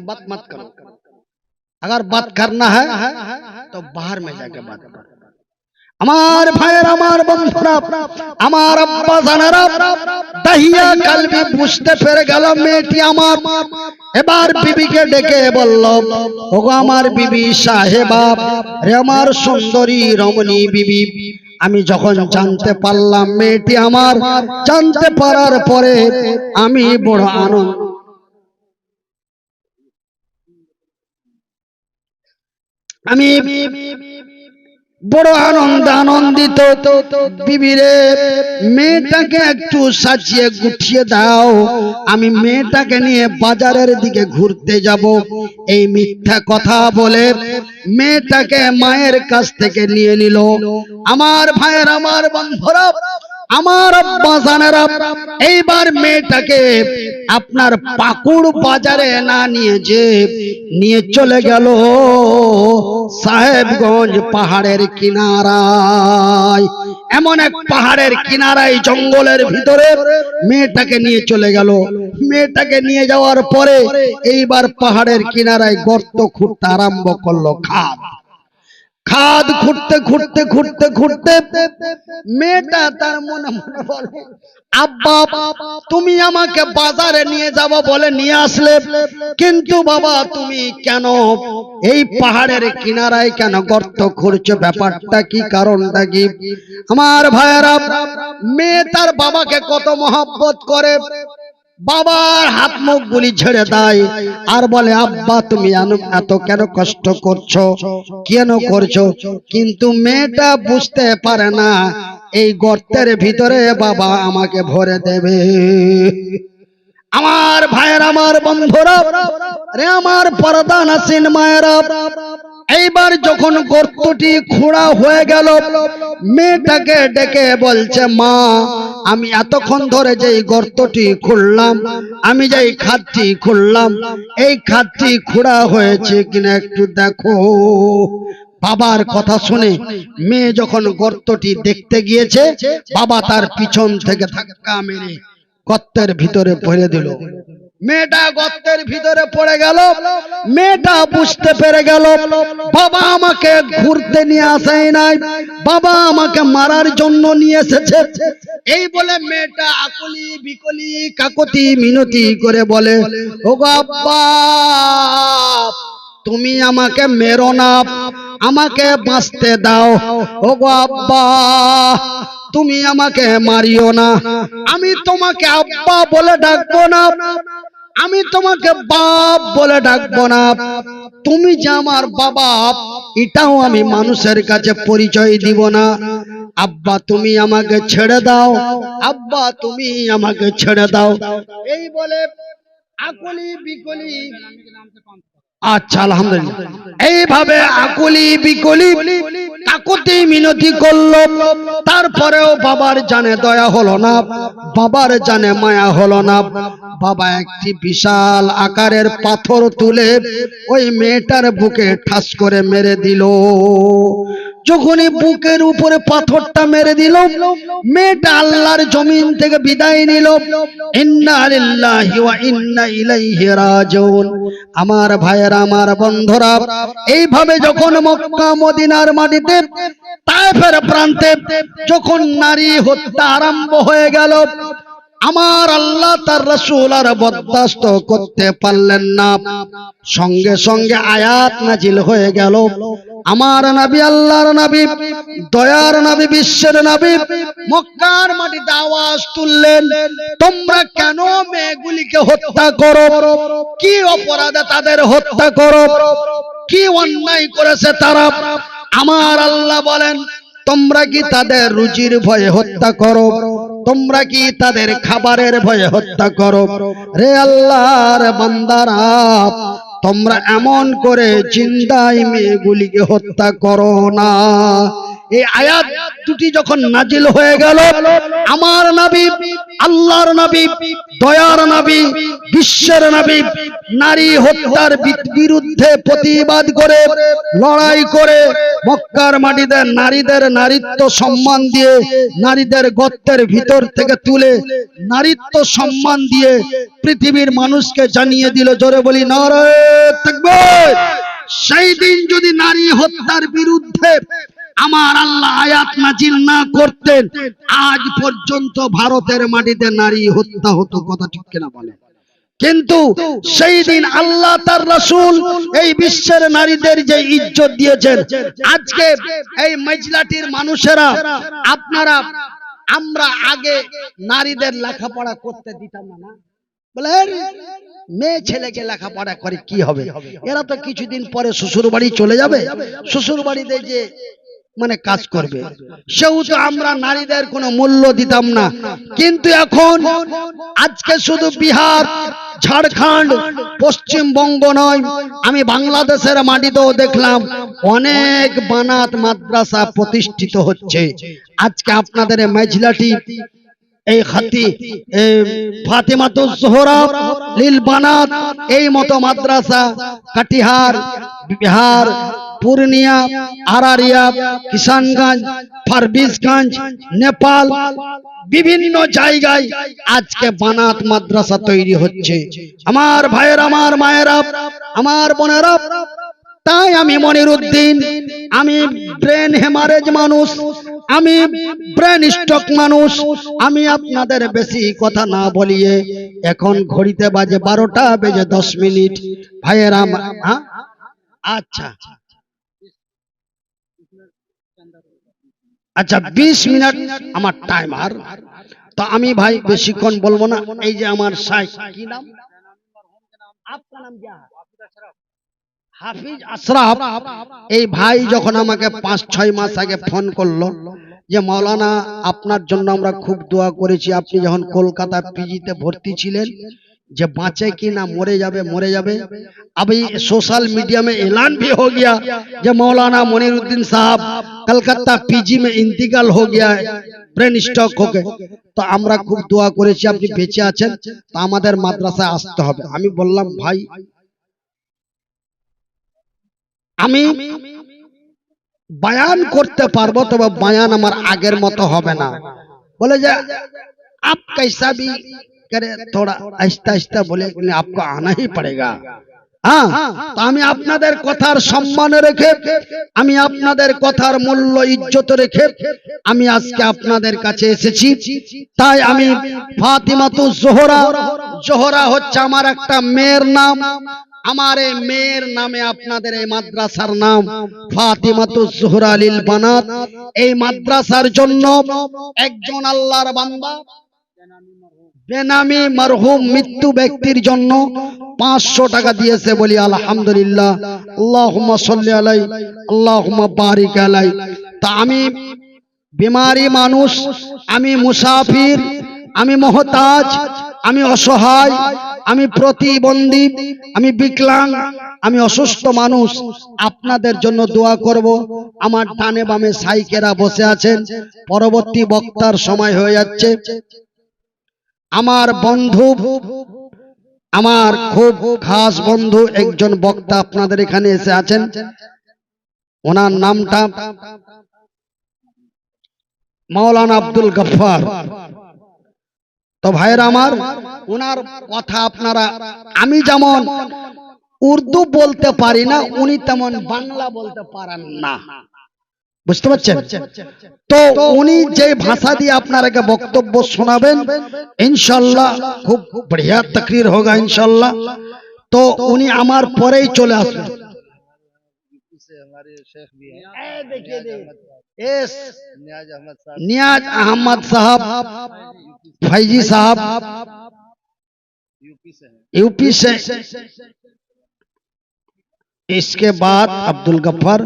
बात मत करो। अगर बात करना है तो बाहर में जाके बात करो। আমার ভাইয়ের আমার বন্ধুরা, আমার আব্বা জানেরা, দাহিয়া কালবি বুঝতে পেরে গেল মেয়েটি আমার। এবার বিবিকে ডেকে বলল, ওগো আমার বিবি সাহেবা, রে আমার সুন্দরী রমণী বিবি, আমি যখন জানতে পারলাম মেয়েটি আমার, জানতে পারার পরে আমি বড় আনন্দ, আমি বড় আনন্দিত, বিবিরে মেয়েটাকে একটু সাজিয়ে গুছিয়ে দাও, আমি মেয়েটাকে নিয়ে বাজারের দিকে ঘুরতে যাব। এই মিথ্যা কথা বলে মেয়েটাকে মায়ের কাছ থেকে নিয়ে নিল। আমার ভাইয়ের, আমার বন্ধুরা, আমার আব্বা জানেরা, এইবার মেয়েটাকে আপনার পাকুড় বাজারে না নিয়ে চলে গেল সাহেবগঞ্জ পাহাড়ের কিনারায়। এমন এক পাহাড়ের কিনারায় জঙ্গলের ভিতরে মেয়েটাকে নিয়ে চলে গেল। মেয়েটাকে নিয়ে যাওয়ার পরে এইবার পাহাড়ের কিনারায় গর্ত খুঁড়তে আরম্ভ করলো। খাদ খুঁড়তে মেয়েটা তার মনে মনে বলে, আব্বা তুমি আমাকে বাজারে নিয়ে যাবো বলে নিয়ে আসলে, কিন্তু বাবা তুমি কেন এই পাহাড়ের কিনারায় কেন গর্ত খুঁড়ছো? ব্যাপারটা কি, কারণটা কি? আমার ভাইয়েরা, মেয়ে তার বাবাকে কত মহব্বত করে, বাবার হাত মুখ গুলি ছেড়ে দেয় আর বলে, আব্বা তুমি এত কেন কষ্ট করছো, কেন করছো? কিন্তু মেয়েটা বুঝতে পারে না এই গর্তের ভিতরে বাবা আমাকে ভরে দেবে। আমার ভাইয়ের, আমার বন্ধুরা, রে আমার পর্দা নাসিন মায়েরা, এইবার যখন গর্তটি খোঁড়া হয়ে গেল, মেয়েটাকে ডেকে বলছে, মা আমি এতক্ষণ ধরে যে গর্তটি খুঁড়লাম, আমি যে খাদটি খুঁড়লাম, এই খাদটি খোঁড়া হয়েছে কিনা একটু দেখো। বাবার কথা শুনে মেয়ে যখন গর্তটি দেখতে গিয়েছে, বাবা তার পিছন থেকে ধাক্কা মেরে গর্তের ভিতরে ভরে দিল। মেয়েটা গর্তের ভিতরে পড়ে গেল। মেয়েটা বুঝতে পেরে গেল, বাবা আমাকে ঘুরতে নিয়ে আসেই নাই, বাবা আমাকে মারার জন্য নিয়ে এসেছে। এই বলে মেয়েটা আকুলি বিকলি কাকতি মিনতি করে বলে, ওগো আব্বা তুমি আমাকে মেরো না, আমাকে বাঁচতে দাও। ওগো আব্বা তুমি আমাকে মারিও না, আমি তোমাকে আব্বা বলে ডাকবো না, আমি তোমাকে বাপ বলে ডাকবো না, তুমি যে আমার বাবা এটাও আমি মানুষের কাছে পরিচয় দিব না। আব্বা তুমি আমাকে ছেড়ে দাও, আব্বা তুমি আমাকে ছেড়ে দাও। এই বলে আকুলি বিকলি, আচ্ছা আলহামদুলিল্লাহ, এইভাবে আকুলি বিকলি কাকুতি মিনতি করলো। তারপরেও বাবার জানে দয়া হলো না, বাবার জানে মায়া হলো না। বাবা একটি বিশাল আকারের পাথর তুলে ওই মেয়েটার বুকে ঠাস করে মেরে দিল। যখনই বুকের উপরে পাথরটা মেরে দিল, মেয়েটা আল্লাহর জমিন থেকে বিদায় নিল। ইন্না লিল্লাহি ওয়া ইন্না ইলাইহি রাজিউন। আমার ভাইয়েরা, আমার বন্ধুরা, এইভাবে যখন মক্কা মদিনার মাটিতে তায়েফের প্রান্তে যখন নারী হত্যা আরম্ভ হয়ে গেল, আমার আল্লাহ তার রাসূল আর বরদাস্ত করতে পারলেন না। সঙ্গে সঙ্গে আয়াত নাজিল হয়ে গেল। আমার নবী, আল্লাহর নবী, দয়ার নবী, বিশ্বের নবী মক্কার মাটিতে আওয়াজ তুললেন, তোমরা কেন মেয়েগুলিকে হত্যা করো? কি অপরাধে তাদের হত্যা করো? কি অন্যায় করেছে তারা? আমার আল্লাহ বলেন, তোমরা কি তাদের রুজির ভয়ে হত্যা করো? তোমরা কি তাদের খাবারের ভয়ে হত্যা করো? রে আল্লাহর বান্দারা, তোমরা এমন করে জিন্দাই মেয়েগুলিকে হত্যা করো না। এই আয়াত দুটি যখন নাজিল হয়ে গেল, আমার নবী, আল্লাহর নবী, দয়ার নবী, বিশ্বের নবী নারী হত্যার বিরুদ্ধে প্রতিবাদ করে, লড়াই করে, মক্কার মাটিতে নারীদের নারীত্ব সম্মান দিয়ে, নারীদের গর্তের ভিতর থেকে তুলে নারীত্ব সম্মান দিয়ে পৃথিবীর মানুষকে জানিয়ে দিল, জোরে বলি নারে তাকবীর। সেই দিন যদি নারী হত্যার বিরুদ্ধে আমার আল্লাহ আয়াত নাজিল না করতেন, আজ পর্যন্ত ভারতের মাটিতে নারী হত্যা হতো। কথা ঠিক কিনা বলে? কিন্তু সেই দিন আল্লাহ তার রাসূল এই বিশ্বের নারীদের যে ইজ্জত দিয়েছেন, আজকে এই মজলাটির মানুষেরা, আপনারা, আমরা আগে নারীদের লেখাপড়া করতে দিতাম না, বলে মেয়ে ছেলেকে লেখাপড়া করে কি হবে, এরা তো কিছুদিন পরে শ্বশুর বাড়ি চলে যাবে, শ্বশুর বাড়িতে যে মানে কাজ করবে, সেহেতু আমরা নারীদের কোনো মূল্য দিতাম না। কিন্তু এখন আজকে শুধু বিহার, ঝাড়খণ্ড, পশ্চিমবঙ্গ নয়, আমি বাংলাদেশের মাটিতেও দেখলাম অনেক বানাত মাদ্রাসা প্রতিষ্ঠিত হচ্ছে। আজকে আপনাদের মেজলাটি এই খাতি ফাতেমাতুজ জোহরা লিল বানাত এই মতো মাদ্রাসা কাটিহার, বিহার, পূর্ণিয়া, আরারিয়া, কিষানগঞ্জ, ফারবিসগঞ্জ, নেপাল, বিভিন্ন জায়গায় আজকে বানাত মাদ্রাসা তৈরি হচ্ছে। আমার ভাইয়েরা, আমার মায়েরা, আমার বোনেরা, তাই আমি মনিরউদ্দিন, আমি ব্রেন হেমারেজ মানুষ, আমি ব্রেন স্ট্রোক মানুষ, আমি আপনাদের বেশি কথা না বলিয়ে এখন ঘড়িতে বাজে 12টা বেজে 10 মিনিট। ভাইয়েরা, আচ্ছা আচ্ছা 20 মিনিট আমার টাইম, আর তো আমি ভাই বেশিক্ষণ বলবো না। এই যে আমার শাইখ, কি নাম আপনার? নাম কি? হাফিজ আশরাফ। এই ভাই যখন আমাকে 5-6 মাস আগে ফোন করলো যে মাওলানা আপনার জন্য আমরা খুব দোয়া করেছি, আপনি যখন কলকাতা পিজিতে ভর্তি ছিলেন, যে বাঁচে কি না মরে যাবে, মরে যাবে। अभी सोशल मीडिया में ऐलान भी हो गया कि मौलाना मुनीरुद्दीन साहब कलकत्ता पीजी में इंतकाल हो गया है, ब्रेन स्ट्रोक हो गए। तो আমরা খুব দোয়া করেছি আপনি বেঁচে আছেন, তো আমাদের মাদ্রাসায় আসতে হবে। আমি বললাম ভাই আমি बयान করতে পারবো, তবে बयान আমার আগের মতো হবে না। बोले যে आप कैसा भी करे थोड़ा आहिस्ता आहिस्ता बोले, आपको आना ही पड़ेगा। हाँ, तो আমি আপনাদের কথার সম্মান রেখে, আমি আপনাদের কথার মূল্য ইজ্জত রেখে আমি আজকে আপনাদের কাছে এসেছি। তাই আমি ফাতিমাতুজ জোহরা, জোহরা হচ্ছে আমার একটা মেয়ের নাম, আমার এই মেয়ের নামে আপনাদের এই মাদ্রাসার নাম ফাতিমাতুজ জোহরা লিল বানাত। এই মাদ্রাসার জন্য একজন আল্লাহর বান্দা বেনামি মরহুম মৃত্যু ব্যক্তির জন্য 500 টাকা দিয়েছে। বলি আলহামদুলিল্লাহ, আল্লাহুম্মা সাল্লি আলাই, আল্লাহুম্মা বারিক আলাই। তা আমি বিমারি মানুষ, আমি মুসাফির, আমি মুহতাজ, আমি অসহায়, আমি প্রতিবন্ধী, আমি বিকলাঙ্গ, আমি অসুস্থ মানুষ। আপনাদের জন্য দোয়া করব। আমার ডানে বামে সাইকেরা বসে আছেন, পরবর্তী বক্তার সময় হয়ে যাচ্ছে। আমার বন্ধু, আমার খুব খাস বন্ধু একজন বক্তা আপনাদের এখানে এসে আছেন, ওনার নামটা মাওলানা আব্দুল গফফার। তো ভাইরা আমার, ওনার কথা আপনারা, আমি যেমন উর্দু বলতে পারি না, উনি তেমন বাংলা বলতে পারেন না, বুঝতে পারছেন? তো উনি যে ভাষা দিয়ে আপনারাকে বক্তব্য শোনাবেন ইনশাআল্লাহ খুব बढ़िया तकरीर होगा इंशाल्लाह। तो उन्हीं আমার পরেই চলে আসবেন। नियाज अहमद साहब, फैजी साहब यूपी से, इसके बाद अब्दुल गफ्फार।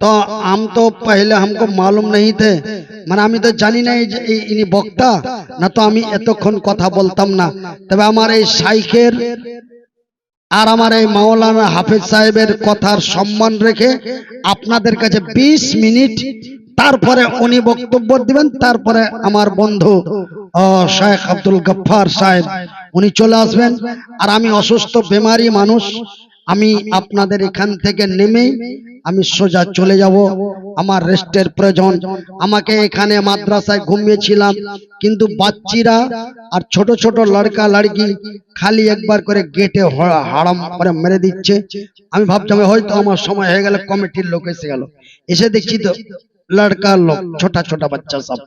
तो हम तो पहले हमको मालूम नहीं थे, মানে আমি তো জানি না ইনি বক্তা, না তো আমি এতক্ষণ কথা বলতাম না। তবে আমার এই শাইখের আর আমার এই মাওলানা হাফেজ সাহেবের কথার সম্মান রেখে আপনাদের কাছে 20 মিনিট, তারপরে উনি বক্তব্য দিবেন, তারপরে আমার বন্ধু শেখ আব্দুল গফফার সাহেব উনি চলে আসবেন। আর আমি অসুস্থ বেমারি মানুষ, আমি আপনাদের এখান থেকে নেমে আমি সোজা চলে যাব, আমার রেস্টের প্রয়োজন। আমাকে এখানে মাদ্রাসায় ঘুমিয়েছিলাম, কিন্তু বাচ্চিরা আর ছোট ছোট লড়কা লড়কি খালি একবার করে গেটে হারাম করে মেরে দিচ্ছে। আমি ভাবছিলাম হয়তো আমার সময় হয়ে গেল, কমিটির লোক এসে গেল, এসে দেখছি তো লড়কা লোক, ছোট ছোট বাচ্চা সব।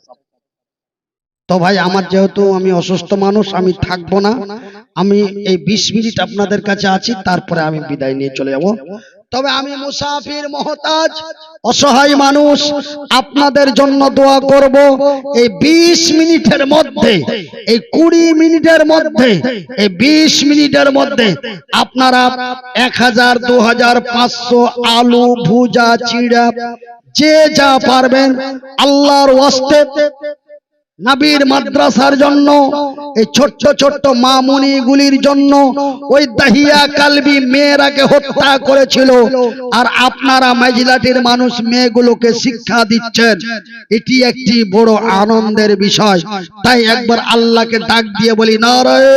তো ভাই আমার যেহেতু আমি অসুস্থ মানুষ, আমি থাকবো না, আমি এই 20 মিনিট আপনাদের কাছে আছি, তারপরে আমি বিদায় নিয়ে চলে যাব। তবে আমি মুসাফির, মুহতাজ, অসহায় মানুষ, আপনাদের জন্য দোয়া করব। এই 20 মিনিটের মধ্যে, এই 20 মিনিটের মধ্যে, এই 20 মিনিটের মধ্যে আপনারা 1000, 2500 আলু ভুজা চিড়া যে যা পারবেন আল্লাহর ওয়াস্তে নবীর মাদ্রাসার জন্য, এই ছোট্ট ছোট্ট মামুনি গুলির জন্য ওই দাহিয়া কালবি মেয়েরাকে হত্যা করেছিল, আর আপনারা মাইজলাটির মানুষ মেয়েগুলোকে শিক্ষা দিচ্ছেন, এটি একটি বড় আনন্দের বিষয়। তাই একবার আল্লাহকে ডাক দিয়ে বলি, নারায়ে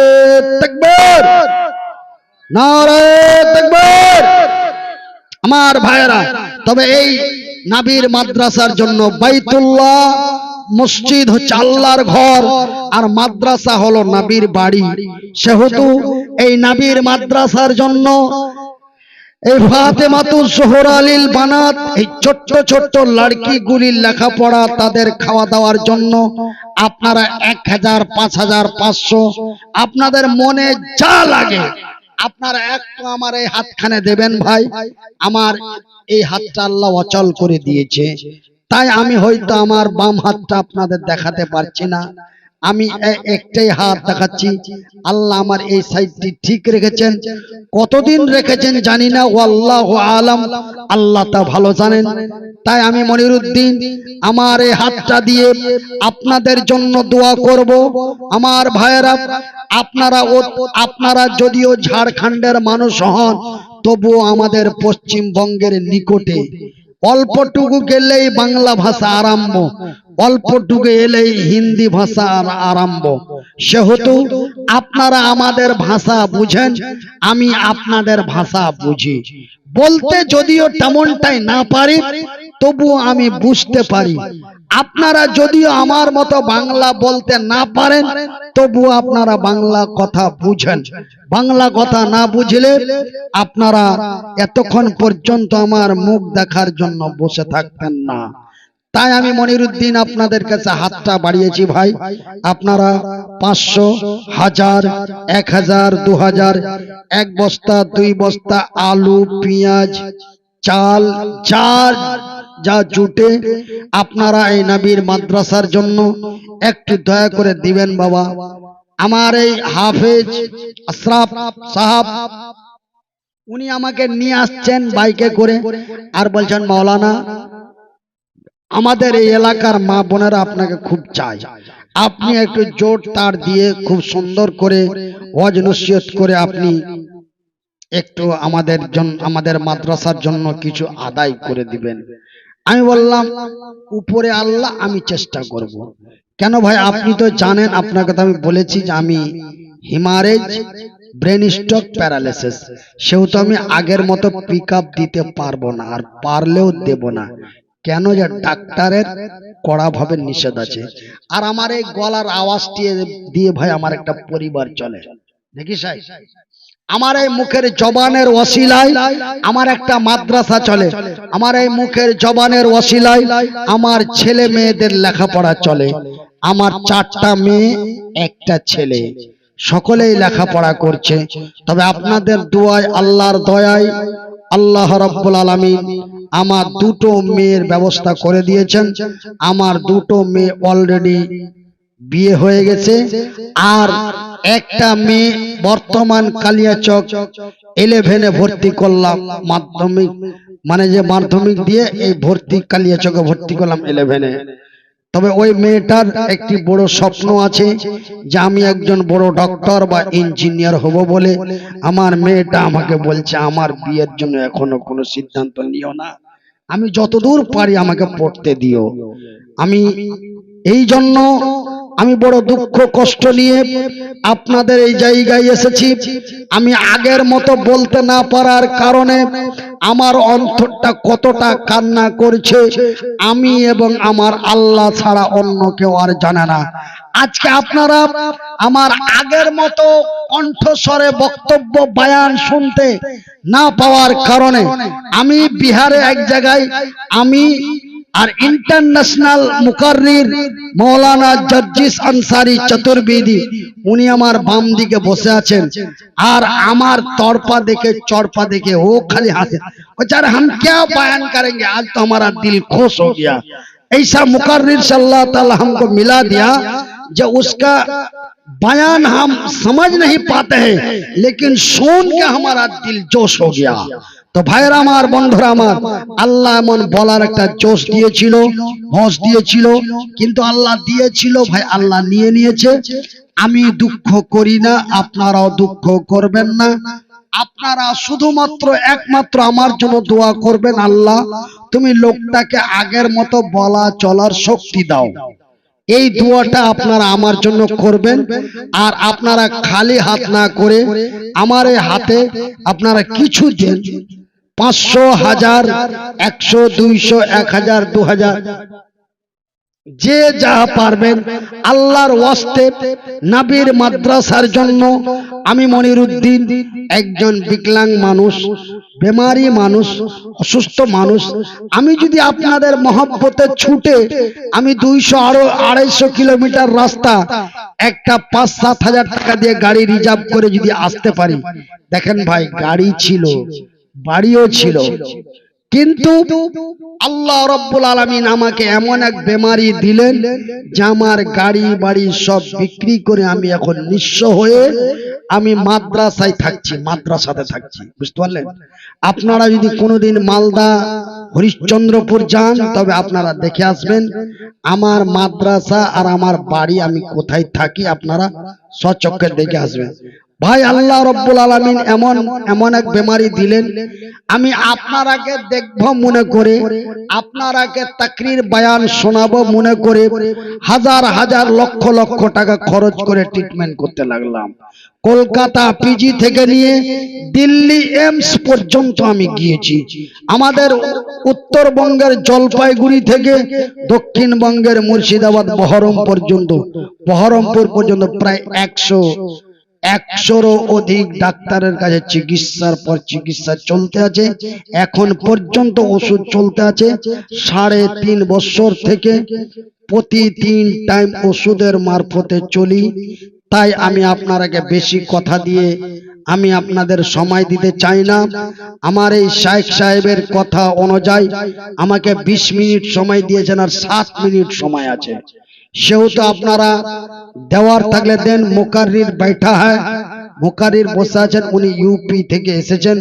তাকবীর, নারায়ে তাকবীর। আমার ভাইয়েরা, তবে এই নবীর মাদ্রাসার জন্য বাইতুল্লাহ মসজিদ হচ্ছে আল্লাহর ঘর, আর মাদ্রাসা হলো নবীর বাড়ি। সেহেতু এই নবীর মাদ্রাসার জন্য এই ফাতেমাতুজ জোহরা লিল বানাত, এই ছোট্ট ছোট্ট লড়কিগুলির লেখাপড়া, তাদের খাওয়া দাওয়ার জন্য আপনারা 1000, 5000, 500 আপনাদের মনে যা লাগে আপনারা একটু আমার এই হাতখানে দেবেন। ভাই, আমার এই হাতটা আল্লাহ অচল করে দিয়েছে, তাই আমি হয়তো আমার বাম হাতটা আপনাদের দেখাতে পারছি না, আমি একটাই হাত দেখাচ্ছি। আল্লাহ আমার এই সাইডটি ঠিক রেখেছেন, কতদিন রেখেছেন জানি না, আল্লাহু আলাম, আল্লাহ তা ভালো জানেন। তাই আমি মনিরুদ্দিন আমার এই হাতটা দিয়ে আপনাদের জন্য দোয়া করব। আমার ভাইয়েরা, আপনারা যদিও ঝাড়খণ্ডের মানুষ হন, তবুও আমাদের পশ্চিমবঙ্গের নিকটে অল্পটুকু গেলেই বাংলা ভাষা আরম্ভ, অল্পটুকু এলেই হিন্দি ভাষা আরম্ভ। সেহেতু আপনারা আমাদের ভাষা বুঝেন, আমি আপনাদের ভাষা বুঝি। বলতে যদিও তেমনটাই না পারি, তবুও আমি বুঝতে পারি। আপনারা যদিও আমার মতো বাংলা বলতে না পারেন, তবুও আপনারা বাংলা কথা বুঝেন। বাংলা কথা না বুঝলে আপনারা এতক্ষণ পর্যন্ত আমার মুখ দেখার জন্য বসে থাকতেন না। তাই আমি মনিরুদ্দিন আপনাদের কাছে হাতটা বাড়িয়েছি। ভাই, আপনারা 500, 1000, 1000, 2000, 1 বস্তা, 2 বস্তা আলু, পেঁয়াজ, চাল, যা জুটে আপনারা এই নবীর মাদ্রাসার জন্য একটু দয়া করে দিবেন। বাবা, আমার এই হাফেজ আশরাফ সাহেব, উনি আমাকে নিয়ে আসছেন বাইকে করে, আর বলছেন, মাওলানা, আমাদের এই এলাকার মা বোনেরা আপনাকে খুব চায়, আপনি একটু জোর তার দিয়ে খুব সুন্দর করে ওয়াজ নসিহত করে আপনি একটু আমাদের মাদ্রাসার জন্য কিছু আদায় করে দিবেন। আমি বললাম, উপরে আল্লাহ, আমি চেষ্টা করব। কেন ভাই, আপনি তো জানেন, আপনাকে তো আমি বলেছি যে আমি হিমারেজ, ব্রেন স্ট্রোক, প্যারালাইসিস, সেহেতু আমি আগের মতো পিক আপ দিতে পারবো না, আর পারলেও দেব না। কেন, যে ডাক্তারের কড়া ভাবে নিষেধ আছে। আর আমার এই গলার আওয়াজটি দিয়ে ভাই আমার একটা পরিবার চলে, দেখি সাহেব, আমার এই মুখের জবানের ওসিলায় আমার একটা মাদ্রাসা চলে, আমার এই মুখের জবানের ওসিলায় আমার ছেলে মেয়েদের লেখাপড়া চলে। আমার 4টা মেয়ে, 1টা ছেলে, সকলেই লেখাপড়া করছে। তবে আপনাদের দোয়ায়, আল্লাহর দয়ায়, আল্লাহ রাব্বুল আলামিন আমার 2টো মেয়ের ব্যবস্থা করে দিয়েছেন। আমার 2টো মেয়ে অলরেডি বিয়ে হয়ে গেছে, আর একটা মেয়ে বর্তমান কালিয়াচক 11-এ ভর্তি করলাম, মাধ্যমিক মানে যে মাধ্যমিক দিয়ে এই ভর্তি কালিয়াচকে ভর্তি করলাম 11-এ। তবে ওই মেয়েটার একটি বড় স্বপ্ন আছে যে আমি একজন বড় ডক্টর বা ইঞ্জিনিয়ার হব বলে। আমার মেয়েটা আমাকে বলছে, আমার বিয়ের জন্য এখনো কোনো সিদ্ধান্ত নিও না, আমি যতদূর পারি আমাকে পড়তে দিও। আমি এই জন্য আমি বড় দুঃখ কষ্ট নিয়ে আপনাদের এই জায়গায় এসেছি। আমি আগের মতো বলতে না পারার কারণে আমার অন্তরটা কতটা কান্না করছে, আমি এবং আমার আল্লাহ ছাড়া অন্য কেউ আর জানে না। আজকে আপনারা আমার আগের মতো কণ্ঠস্বরে বক্তব্য বয়ান শুনতে না পাওয়ার কারণে আমি বিহারে এক জায়গায়, আমি আর ইন্টারন্যাশনাল মুকাররির মৌলানা জাজ্জিস আনসারী চতুর্বেদী, উনি আমার বাম দিকে বসে আছেন, আর আমার তরপা দেখে চরপা দেখে ও খালি হাসে, बेचारे हम क्या बयान करेंगे, आज तो हमारा दिल खुश हो गया। ऐसा मुकर्रिर से अल्लाह ताला हमको मिला दिया जो उसका बयान हम समझ नहीं पाते हैं, लेकिन सुन के हमारा दिल जोश हो गया। তো ভাইরা আমার, বন্ধুরা আমার, আল্লাহ এমন বলার একটা জোশ দিয়েছিল, হস দিয়েছিল, কিন্তু আল্লাহ দিয়েছিল ভাই, আল্লাহ নিয়ে নিয়েছে। আমি দুঃখ করি না, আপনারাও দুঃখ করবেন না। আপনারা শুধুমাত্র একমাত্র আমার জন্য দোয়া করবেন, আল্লাহ তুমি লোকটাকে আগের মতো বলা চলার শক্তি দাও। এই দোয়াটা আপনারা আমার জন্য করবেন। আর আপনারা খালি হাত না করে আমার এই হাতে আপনারা কিছু দেন, 500, 1000, 100, 200, 1000, 2000, যে যা পারবেন আল্লাহর ওয়াস্তে নবীর মাদ্রাসার জন্য। আমি মনিরউদ্দিন একজন বিকলাঙ্গ মানুষ, বেমারি মানুষ, অসুস্থ মানুষ। আমি যদি আপনাদের মহব্বতে ছুটে আমি 200 আরো 250 কিলোমিটার রাস্তা একটা 5-7 হাজার টাকা দিয়ে গাড়ি রিজার্ভ করে যদি আসতে পারি, দেখেন ভাই, গাড়ি ছিল, বাড়িও ছিল, কিন্তু আল্লাহ রাব্বুল আলামিন আমাকে এমন এক বেমারি দিলেন যে আমার গাড়ি বাড়ি সব বিক্রি করে আমি এখন নিঃস্ব হয়ে আমি মাদ্রাসায় থাকছি, মাদ্রাসাতে থাকছি। বুঝতে পারলেন? আপনারা যদি কোনোদিন মালদা হরিশ্চন্দ্রপুর যান তবে আপনারা দেখে আসবেন আমার মাদ্রাসা আর আমার বাড়ি, আমি কোথায় থাকি আপনারা স্বচক্ষে দেখে আসবেন। ভাই, আল্লাহ রাব্বুল আলামিন এমন এক বেমারি দিলেন, আমি আপনারাকে দেখব মনে করে, আপনারাকে তাকরীর বয়ান শোনাবো মনে করে হাজার হাজার লক্ষ লক্ষ টাকা খরচ করে ট্রিটমেন্ট করতে লাগলাম। কলকাতা পিজি থেকে নিয়ে দিল্লি এমস পর্যন্ত আমি গিয়েছি। আমাদের উত্তরবঙ্গের জলপাইগুড়ি থেকে দক্ষিণবঙ্গের মুর্শিদাবাদ বহরমপুর পর্যন্ত প্রায় 100-100-ও অধিক ডাক্তারের কাছে চিকিৎসার পর চিকিৎসা চলতে আছে। এখন পর্যন্ত ওষুধ চলতে আছে। 3.5 বছর থেকে প্রতি 3 টাইম ওষুধের মারফতে চলি। তাই আমি আপনারাকে বেশি কথা দিয়ে আমি আপনাদের সময় দিতে চাই না। আমার এই শাইখ সাহেবের কথা অনুযায়ী আমাকে 20 মিনিট সময় দিয়েছেন, আর 7 মিনিট সময় আছে। সেহেতু আপনারা দেওয়ার থাকলে দেন। মুকাররির बैठा है, মুকাররির বসে আছেন, উনি ইউপি থেকে এসেছেন,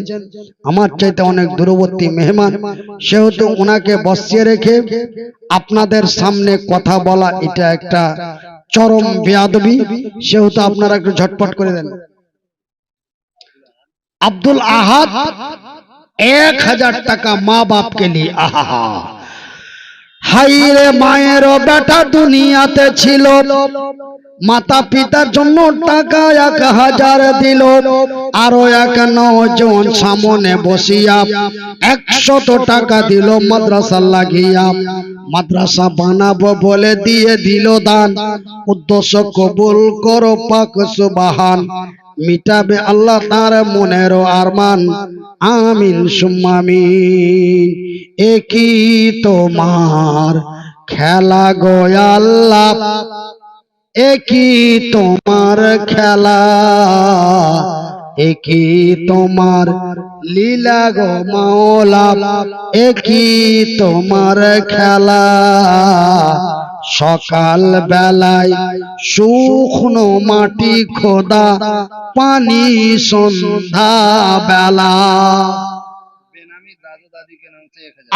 আমার চাইতে অনেক দূরবর্তী মেহমান। সেহেতু ওনাকে বসিয়ে রেখে আপনাদের সামনে কথা বলা এটা একটা চরম বেয়াদবি। সেহেতু আপনারা একটু ঝটপট করে দেন। আব্দুল আহাদ 1000 টাকা মা বাপ के लिए। আহা, হাই রে মায়ের বেটা দুনিয়াতে ছিল, মাতা পিতার জন্য টাকা 1000 দিল। আরো এক নওজোয়ান সামনে বসিয়া 100 টাকা দিল মাদ্রাসা লাগিয়া। মাদ্রাসা বানাবো বলে দিয়ে দিল দান, উদ্দেশ্য কবুল করো পাক সুবহান। মিটাবে আল্লাহ তার মনের আরমান, আমিন সুম্মা আমিন। একই তোমার খেলা গো আল্লাহ, একই তোমার খেলা, একই তোমার লীলা গো মাওলা, একই তোমার খেলা। সকাল বেলায় শুকনো মাটি খোদা, পানি সন্ধ্যা বেলা।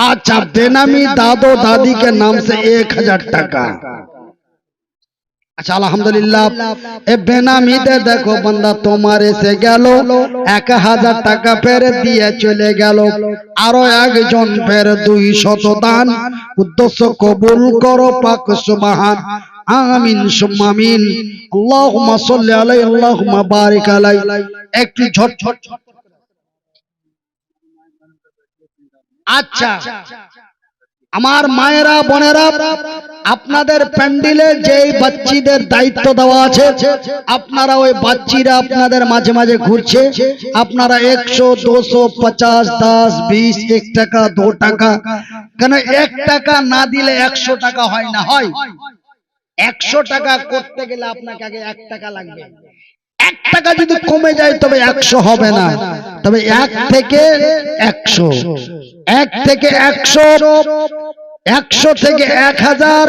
अच्छा, बेनामी दादो दादी के नाम से 1000 টাকা। अच्छा, अल्हम्दुलिल्लाह। ए बेनामी दे देखो बंदा তোমার এসে গেল, 1000 টাকা ফের দিয়ে চলে গেল। আরো একজন ফের 200 দান, উদ্দেশ্য কবুল করো পাক সুবহান, আমিন সুম্মা আমিন। আল্লাহুম্মা সাল্লি আলাইহি, আল্লাহুম্মা বারিক আলাইহি। একটু ঝটঝট। আচ্ছা, আমার মায়েরা বোনেরা, আপনাদের প্যান্ডেলে যেই বাচ্চিদের দায়িত্ব দেওয়া আছে, আপনারা ওই বাচ্চিরা আপনাদের মাঝে মাঝে ঘুরছে, আপনারা 100, 200, 50, 10, 20, 1 টাকা, 2 টাকা, কেন 1 টাকা না দিলে 100 টাকা হয় না? হয়। 100 টাকা করতে গেলে আপনাকে আগে 1 টাকা লাগবে। 1 টাকা যদি কমে যায় তবে 100 হবে না, তবে 1 থেকে 100, 1 থেকে 100, 100 থেকে 1000।